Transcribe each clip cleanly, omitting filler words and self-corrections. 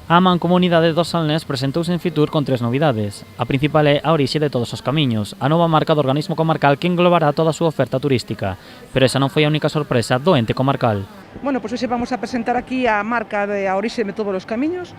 A Mancomunidade do Salnés presentouse en Fitur con 3 novidades. A principal é a orixe de todos os camiños, a nova marca do organismo comarcal que englobará toda a súa oferta turística. Pero esa non foi a única sorpresa do ente comarcal. Bueno, pois hoxe vamos a presentar aquí a marca de a orixe de todos os camiños.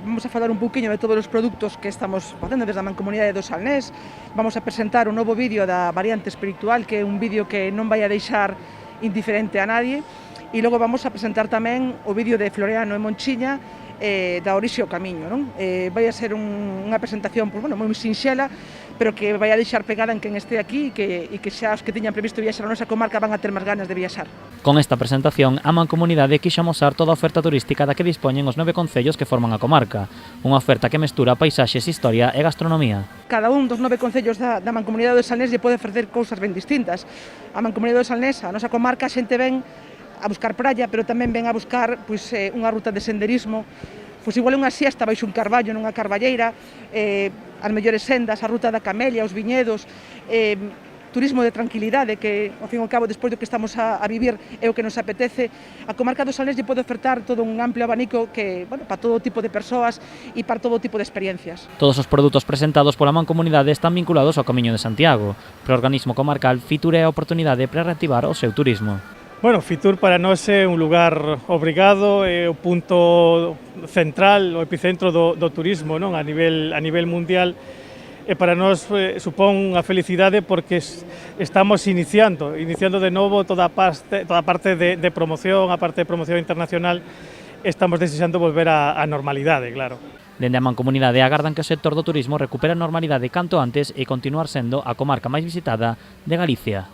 Vamos a falar un pouquiño de todos os produtos que estamos facendo desde a Mancomunidade do Salnés. Vamos a presentar un novo vídeo da variante espiritual, que é un vídeo que non vai a deixar indiferente a nadie. E logo vamos a presentar tamén o vídeo de Floreano e Monchiña, da orixe ao camiño, non? Vai a ser unha presentación moi sinxela, pero que vai a deixar pegada en quen este aquí e que xa os que tiñan previsto viaxar a nosa comarca van a ter máis ganas de viaxar. Con esta presentación, a Mancomunidade quixo amosar toda a oferta turística da que dispoñen os 9 concellos que forman a comarca, unha oferta que mestura paisaxes, historia e gastronomía. Cada un dos 9 concellos da Mancomunidade do Salnés lle pode ofrecer cousas ben distintas. A Mancomunidade do Salnés, a nosa comarca, a xente ven a buscar praia, pero tamén ven a buscar unha ruta de senderismo, igual unha siesta baixo un carballo nunha carballeira, as mellores sendas, a ruta da Camelia, os viñedos, turismo de tranquilidade, que, ao fin e ao cabo, despois do que estamos a vivir, é o que nos apetece. A comarca do Salnés lle pode ofertar todo un amplio abanico que, para todo tipo de persoas e para todo tipo de experiencias. Todos os produtos presentados pola Mancomunidade están vinculados ao Camiño de Santiago, pero o organismo comarcal Fitur é a oportunidade para reactivar o seu turismo. Bueno, Fitur para nós é un lugar obrigado, é o punto central, o epicentro do turismo, non? A nivel mundial, e para nós supón unha felicidade porque estamos iniciando de novo toda a parte de promoción, a parte de promoción internacional, estamos desexando volver á normalidade, claro. Dende a Mancomunidade agardan que o sector do turismo recupere a normalidade canto antes e continuar sendo a comarca máis visitada de Galicia.